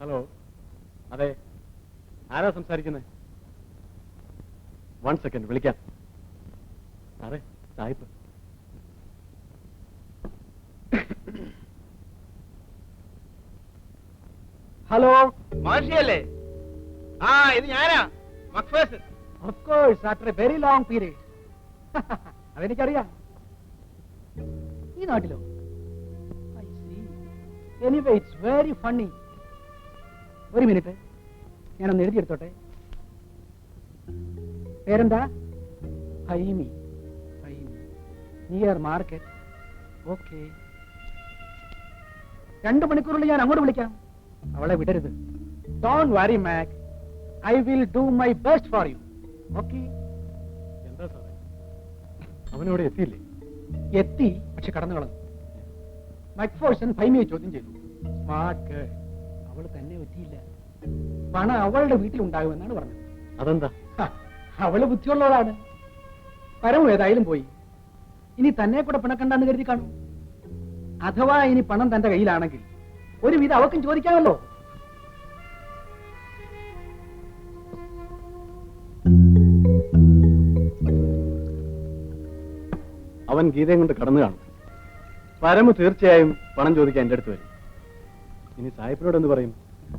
Hello, അതെ, ആരാ സംസാരിക്കുന്നത്? 1 സെക്കൻഡ്, വിളിക്കാം. അതെ, സായിപ്പ്. ഹലോ, മാഷിയല്ലേ? ഇത് ഞാനാ, McPherson. Of course, after a very long period. അതെനിക്കറിയാം. ഈ നാട്ടിലോ? I see. Anyway it's very funny. ഒരു മിനിറ്റ്, ഞാനൊന്ന് എഴുതിയെടുത്തോട്ടെ. പേരെന്താ? ഹൈമി. Near market. ഓക്കെ, 2 മണിക്കൂറിൽ ഞാൻ അങ്ങോട്ട് വിളിക്കാം. അവളെ വിടരുത്. Don't worry Mac, I will do my best for you. Okay? എന്താ സാറേ, അവനോട് എത്തിയില്ലേ? എത്തി, പക്ഷെ കടന്നു കളഞ്ഞു. മക്ഫേഴ്സൺ ഫൈമിയെ ചോദ്യം ചെയ്തു. Smart girl. അവൾ തന്നെ പറ്റിയില്ല. പണം അവളുടെ വീട്ടിലുണ്ടാകുമെന്നാണ് പറഞ്ഞത്. അതെന്താ? അവള് ബുദ്ധിയുള്ളവളാണ്. പരമു ഏതായാലും പോയി. ഇനി തന്നെ കൂടെ പിണക്കണ്ടെന്ന് കരുതി കാണും. അഥവാ ഇനി പണം തന്റെ കയ്യിലാണെങ്കിൽ ഒരുവിധം അവക്കും ചോദിക്കാമല്ലോ. അവൻ ഗീതയും കൊണ്ട് കടന്നു കാണും. പരമു തീർച്ചയായും പണം ചോദിക്കാൻ എന്റെ അടുത്ത് വരും. ഇനി സായിപ്പിനോട് എന്ത് പറയും?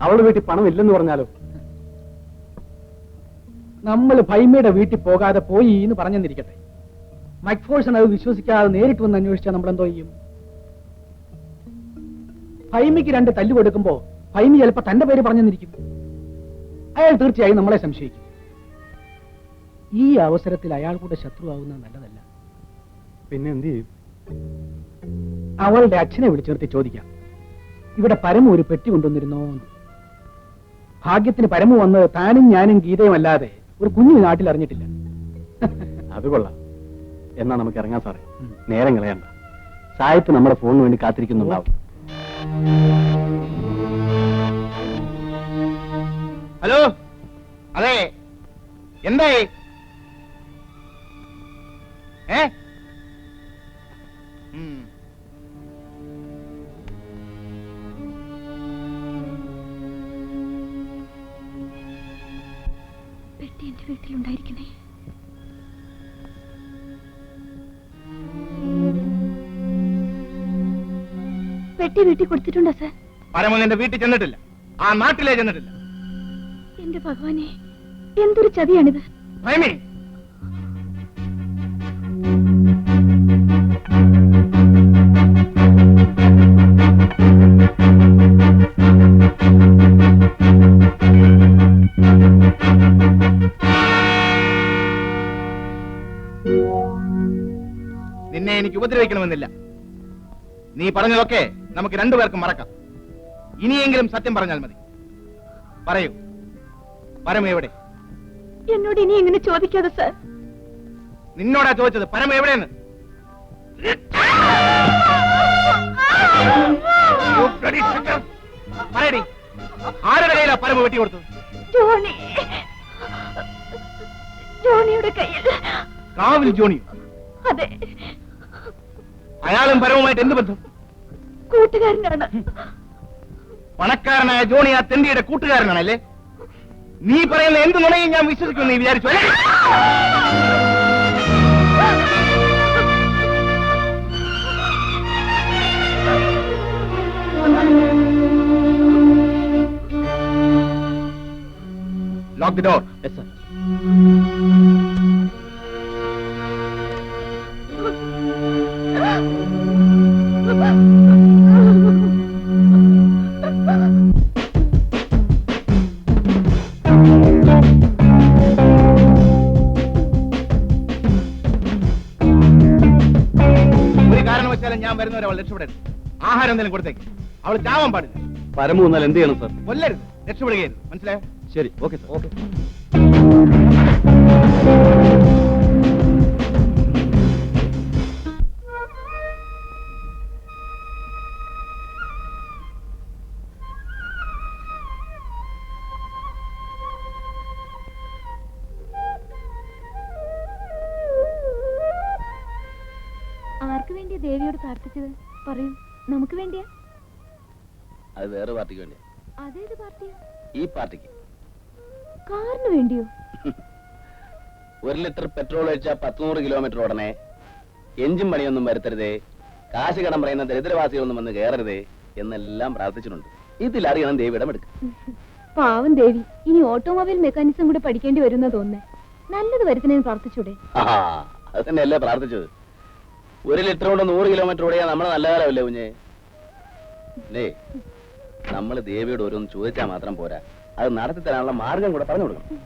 അവളുടെ വീട്ടിൽ പണം ഇല്ലെന്ന് പറഞ്ഞാലോ? നമ്മൾ ഭൈമയുടെ വീട്ടിൽ പോകാതെ പോയി എന്ന് പറഞ്ഞെന്നിരിക്കട്ടെ. മക്ഫേഴ്സൺ അത് വിശ്വസിക്കാതെ നേരിട്ട് വന്ന് അന്വേഷിച്ചാൽ നമ്മൾ എന്തോ ചെയ്യും? ഭൈമിക്ക് 2 തല്ലു കൊടുക്കുമ്പോ ഭൈമി ചിലപ്പോ തന്റെ പേര് പറഞ്ഞെന്നിരിക്കും. അയാൾ തീർച്ചയായും നമ്മളെ സംശയിക്കും. ഈ അവസരത്തിൽ അയാൾ കൂടെ ശത്രുവാകുന്നത് നല്ലതല്ല. പിന്നെ എന്ത് ചെയ്യും? അവളുടെ അച്ഛനെ വിളിച്ചു നിർത്തി ചോദിക്കാം, ഇവിടെ പരമു ഒരു പെട്ടി കൊണ്ടുവന്നിരുന്നോ? ഭാഗ്യത്തിന് പരമു വന്നത് താനും ഞാനും ഗീതയും അല്ലാതെ ഒരു കുഞ്ഞു നാട്ടിൽ അറിഞ്ഞിട്ടില്ല. അത് കൊള്ളാം. എന്നാ നമുക്ക് ഇറങ്ങാൻ സാറേ, നേരം കളയണ്ട. സായിപ്പ് നമ്മുടെ ഫോണിന് വേണ്ടി കാത്തിരിക്കുന്നുണ്ടാവും. ഹലോ, അതെ, എന്തായി? പെട്ടി എന്റെ വീട്ടിലുണ്ടായിരിക്കണേ. പെട്ടി വീട്ടിൽ കൊടുത്തിട്ടുണ്ടോ സാർ? പരമു എന്റെ വീട്ടിൽ ചെന്നിട്ടില്ല, ആ നാട്ടിലേ ചെന്നിട്ടില്ല. എന്റെ ഭഗവാനെ, എന്തൊരു ചതിയാണിത്! ഭൈമി, നിന്നെ എനിക്ക് ഉപദ്രവിക്കണമെന്നില്ല. നീ പറഞ്ഞതൊക്കെ നമുക്ക് 2 പേർക്കും മറക്കാം. ഇനിയെങ്കിലും സത്യം പറഞ്ഞാൽ മതി. പറയൂ, പരമു എവിടെ? എന്നോട് ഇനി എങ്ങനെ ചോദിക്കാതെ സാർ? നിന്നോടാ ചോദിച്ചത്, പരമു എവിടെയെന്ന്. പറയടി, ആരുടെ കയ്യിലാ പരമു വെട്ടി കൊടുത്തത്? ജോണിയുടെ കയ്യിൽ. കാവിൽ ജോണിയോ? അതെ. അയാളും പരവുമായിട്ട് എന്ത് ബന്ധം? കൂട്ടുകാരനാണ്. പണക്കാരനായ ജോണി ആ തെണ്ടിയുടെ കൂട്ടുകാരനാണല്ലേ? നീ പറയുന്ന എന്ത് നുണയും ഞാൻ വിശ്വസിക്കും നീ വിചാരിച്ചു അല്ലേ? Lock the door. Yes, sir. ഒരു കാരണവശാലും ഞാൻ വരുന്നവരെ അവൾ രക്ഷപ്പെടരുത്. ആഹാരം എന്തെങ്കിലും കൊടുത്തേക്ക്. അവൾ ചാവാൻ പാടില്ല. പരമു വന്നാൽ എന്ത് ചെയ്യണം സാർ? കൊല്ലരുത്, രക്ഷപ്പെടുകയായിരുന്നു. മനസ്സിലായോ? ശരി, ഓക്കെ സാർ. ഓക്കെ. ആർക്ക് വേണ്ടിയാ ദേവിയോട് പ്രാർത്ഥിച്ചത്? പറയൂ, നമുക്ക് വേണ്ടിയാ? അത് വേറെ പാർട്ടിക്ക് വേണ്ടിയാ. അതേത് പാർട്ടിയാ? ഈ പാർട്ടിക്ക് കാറിന് വേണ്ടിയോ? 1 ലിറ്റർ പെട്രോൾ ഒഴിച്ചാൽ 100 കിലോമീറ്റർ ഓടണേ, എഞ്ചിൻ പണിയൊന്നും വരുത്തരുതേ, കാശ് കടം പറയുന്ന ദരിദ്രവാസികളൊന്നും വന്ന് കയറരുതേ എന്നെല്ലാം പ്രാർത്ഥിച്ചിട്ടുണ്ട്. ഇതിലറിയണം ദേവി ഇടമെടുക്കും. പാവം ദേവി, ഇനി ഓട്ടോമൊബൈൽ മെക്കാനിസം കൂടെ പഠിക്കേണ്ടി വരുന്ന തോന്നുന്നേ. നല്ലത് വരുത്തുന്നതിന് പ്രാർത്ഥിച്ചൂടെ? അത് തന്നെയല്ലേ പ്രാർത്ഥിച്ചത്. 1 ലിറ്റർ കൊണ്ട് 100 കിലോമീറ്റർ ഓടിയാൽ നമ്മളെ നല്ല കാലമല്ലേ കുഞ്ഞേ. അല്ലേ, നമ്മൾ ദേവിയോട് ഓരോന്ന് ചോദിച്ചാൽ മാത്രം പോരാ, അത് നടത്തി തരാനുള്ള മാർഗം കൂടെ പറഞ്ഞു കൊടുക്കണം.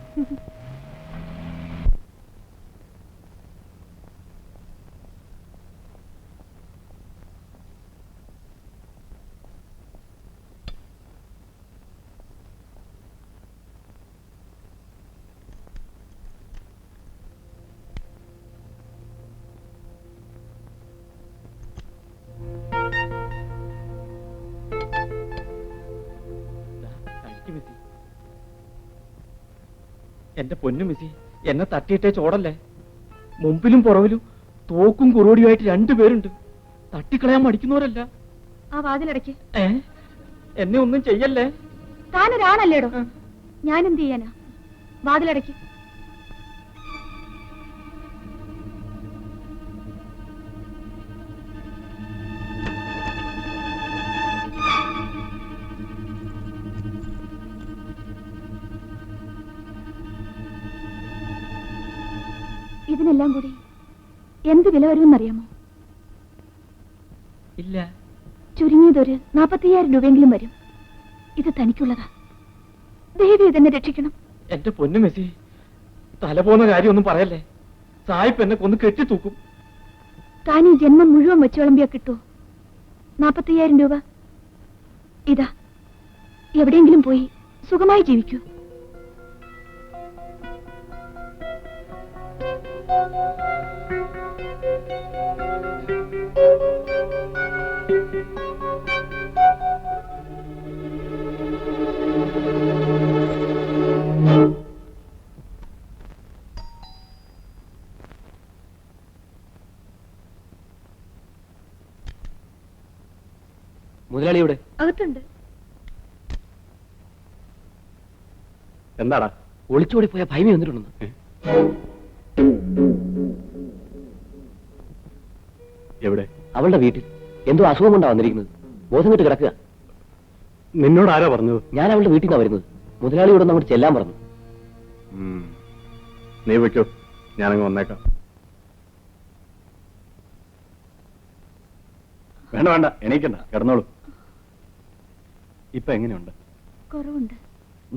എന്റെ പൊന്നു മിസി, എന്നെ തട്ടിയിട്ടേ ചോടല്ലേ. മുമ്പിലും പുറവിലും തോക്കും കുറുവടിയുമായിട്ട് 2 പേരുണ്ട്. തട്ടിക്കളയാൻ മടിക്കുന്നവരല്ല. ആ വാതിലടയ്ക്ക്. എന്നെ ഒന്നും ചെയ്യല്ലേ. താനൊരാണല്ലേടോ, ഞാൻ എന്ത് ചെയ്യാനാ? വാതിലടയ്ക്ക്. ഇതിനെല്ലാം കൂടി എന്ത് വില വരുമെന്നറിയാമോ? ഇല്ല. ചുരുങ്ങിയതൊരു 45,000 രൂപയെങ്കിലും വരും. ഇത് തനിക്കുള്ളതാ. ദേവി ഇതെന്നെ രക്ഷിക്കണം. എന്റെ പൊന്നു മെസ്സി, തല പോന്ന കാര്യമൊന്നും പറയല്ലേ. സായിപ്പ് എന്നെ കൊന്ന് കെട്ടിത്തൂക്കും. താൻ ഈ ജന്മം മുഴുവൻ വെച്ച് വിളമ്പിയാ കിട്ടുമോ? 45,000 രൂപ ഇതാ, എവിടെയെങ്കിലും പോയി സുഖമായി ജീവിക്കൂ. മുതലാളിയുടെ അകത്തുണ്ട്. എന്താടാ? ഒളിച്ചോടി പോയ ഭൈമി വന്നിട്ടുണ്ടെന്ന്. എവിടെ? അവളുടെ വീട്ടിൽ എന്തോ അസുഖം കൊണ്ടാ വന്നിരിക്കുന്നത്. ബോധം കെട്ട് കിടക്കുക. നിന്നോട് ആരാ പറഞ്ഞത്? ഞാൻ അവളുടെ വീട്ടിൽ നിന്നാ വരുന്നത്. മുതലാളിയോടൊന്ന് അങ്ങോട്ട് ചെല്ലാൻ പറഞ്ഞു. നീ വെക്കോ, ഞാനങ്ങ് വന്നേക്കാം. വേണ്ട വേണ്ട, എണീക്കണ്ട, കിടന്നോളൂ. ഇപ്പൊ എങ്ങനെയുണ്ട്? കുറവുണ്ട്.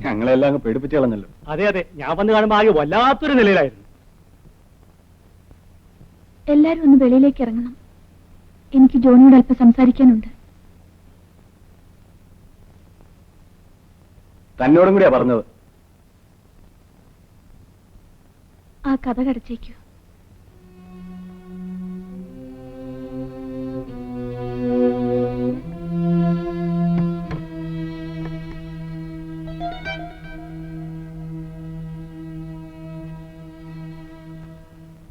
ഞങ്ങളെല്ലാം അങ്ങ് പേടിപ്പിച്ചു കളഞ്ഞല്ലോ. അതെ അതെ, ഞാൻ വന്ന് കാണുമ്പോൾ ആകെ വല്ലാത്തൊരു നിലയിലായിരുന്നു. എല്ലാരും ഒന്ന് വെളിയിലേക്ക് ഇറങ്ങണം. എനിക്ക് ജോണിയോട് അല്പം സംസാരിക്കാനുണ്ട്. തന്നോടും കൂടിയാ പറഞ്ഞത്. ആ കഥ കടച്ചേക്കൂ.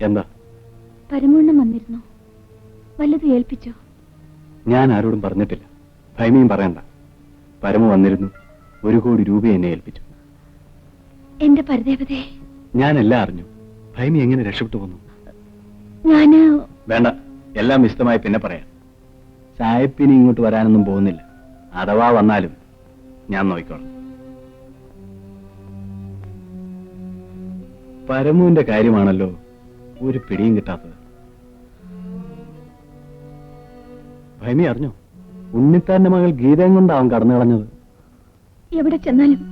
എന്താ? പരമോണ്ണം വന്നിരുന്നോ? വല്ലത് ഏൽപ്പിച്ചോ? ഞാൻ ആരോടും പറഞ്ഞിട്ടില്ല. ഭൈമിയും പറയണ്ട. പരമ വന്നിരുന്നു, 1 കോടി രൂപ എന്നെ ഏൽപ്പിച്ചു. എന്റെ പരദേവതേ, ഞാനെല്ലാം അറിഞ്ഞു. ഭൈമി എങ്ങനെ രക്ഷപ്പെട്ടു പോന്നു? ഞാന് വേണ്ട, എല്ലാം വിശദമായി പിന്നെ പറയാം. സായിപ്പിനി ഇങ്ങോട്ട് വരാനൊന്നും പോകുന്നില്ല. അഥവാ വന്നാലും ഞാൻ നോക്കിക്കോളാം. പരമുവിന്റെ കാര്യമാണല്ലോ ഒരു പിടിയും കിട്ടാത്തത്. ഭൈമി അറിഞ്ഞോ? ഉണ്ണിത്താന്റെ മകൾ ഗീതയും കൊണ്ടാവൻ കടന്നു കളഞ്ഞത്. എവിടെ ചെന്നാലും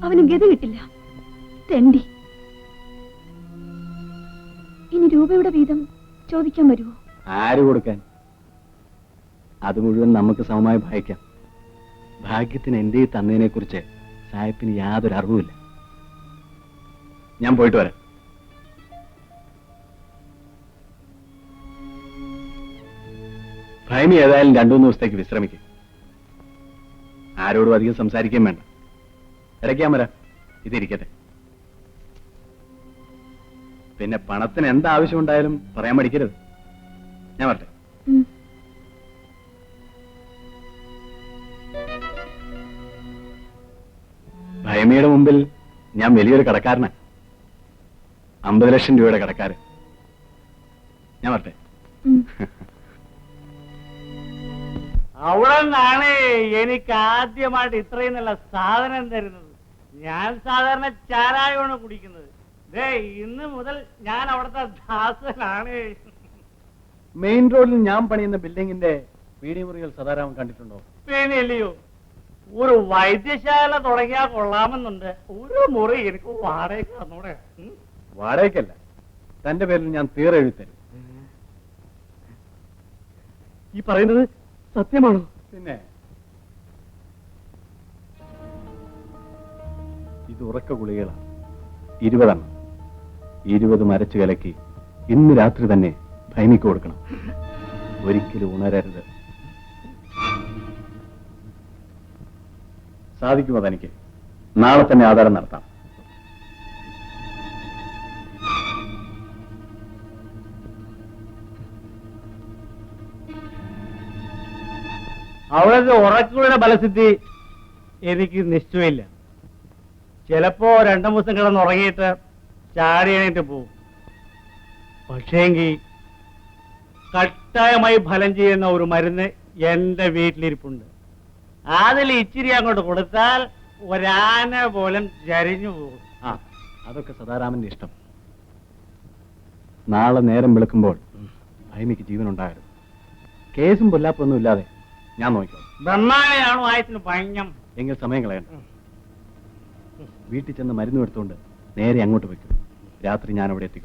അവന് ഗതി കിട്ടില്ല. തെണ്ടി. ഇനി രൂപയുടെ വീതം ചോദിക്കാൻ വരുമോ? ആര് കൊടുക്കാൻ? അത് മുഴുവൻ നമുക്ക് സമമായി ഭാഗിക്കാം. ഭാഗ്യത്തിന് എന്റെ ഈ തന്നതിനെ കുറിച്ച് സായിപ്പിന് യാതൊരു അറിവുമില്ല. ഞാൻ പോയിട്ട് വരാം. ഭൈമി ഏതായാലും 2-3 ദിവസത്തേക്ക് വിശ്രമിക്കും. ആരോടും അധികം സംസാരിക്കുകയും വേണ്ട. ഇടയ്ക്കാൻ വരാം. ഇതിരിക്കട്ടെ. പിന്നെ പണത്തിന് എന്താവശ്യമുണ്ടായാലും പറയാൻ മടിക്കരുത്. ഞാൻ വരട്ടെ. ഉം. ഭയമയുടെ മുമ്പിൽ ഞാൻ വലിയൊരു കടക്കാരനാണ്. 50 ലക്ഷം രൂപയുടെ കടക്കാരൻ. ഞാൻ വരട്ടെ. ഉം. അവിടെ നിന്നാണ് എനിക്ക് ആദ്യമായിട്ട് ഇത്രയും നല്ല സാധനം തരുന്നത്. ഞാൻ സാധാരണ ചാരായമാണ് കുടിക്കുന്നത്. ദേ ഇന്ന് മുതൽ ഞാൻ അവിടുത്തെ ദാസനാണ്. മെയിൻ റോഡിൽ ഞാൻ പണിയുന്ന ബിൽഡിങ്ങിന്റെ പീടിമുറികൾ സദാരാമൻ കണ്ടിട്ടുണ്ടോ? പിന്നെയല്ലയോ, ഒരു വൈദ്യശാല തുടങ്ങിയാൽ കൊള്ളാമെന്നുണ്ട്. ഒരു മുറി എനിക്ക് വാടകയ്ക്ക് തന്നൂടെ? വാടകയ്ക്കല്ല, തന്റെ പേരിൽ ഞാൻ തീർ എഴുതരും. ഈ പറയുന്നത് സത്യമാണോ? പിന്നെ ഇത് ഉറക്ക ഗുളികളാണ്. 20 എണ്ണം. 20 മരച്ചു കലക്കി ഇന്ന് രാത്രി തന്നെ ഭൈമിക്ക് കൊടുക്കണം. ഒരിക്കലും ഉണരരുത്. സാധിക്കുമോ തനിക്ക്? നാളെ തന്നെ ആധാരം നടത്താം. അവിടുത്തെ ഉറക്കുകളുടെ ബലസിദ്ധി എനിക്ക് നിശ്ചയമില്ല. ചിലപ്പോ 2 ദിവസം കിടന്നുറങ്ങിയിട്ട് ചാടി എണീറ്റ് പോവും. പക്ഷേങ്കിൽ കട്ടായമായി ഫലം ചെയ്യുന്ന ഒരു മരുന്ന് എന്റെ വീട്ടിലിരിപ്പുണ്ട്. അതിൽ ഇച്ചിരി അങ്ങോട്ട് കൊടുത്താൽ ഒരാന പോലും ചരിഞ്ഞു പോകും. ആ, അതൊക്കെ സദാരാമന്റെ ഇഷ്ടം. നാളെ നേരം വെളുക്കുമ്പോൾ ഭൈമിക്ക് ജീവനുണ്ടാകരുത്. കേസും പൊല്ലാപ്പൊന്നും ഇല്ലാതെ ഞാൻ നോക്കിക്കോളാം. ബ്രഹ്മാവയാണോ ആയത്തിന് ഭയം? എങ്കിൽ സമയം കളയണ്ട. വീട്ടിൽ ചെന്ന് മരുന്ന് എടുത്തുകൊണ്ട് നേരെ അങ്ങോട്ട് വയ്ക്കും. രാത്രി ഞാൻ അവിടെ എത്തിക്കും.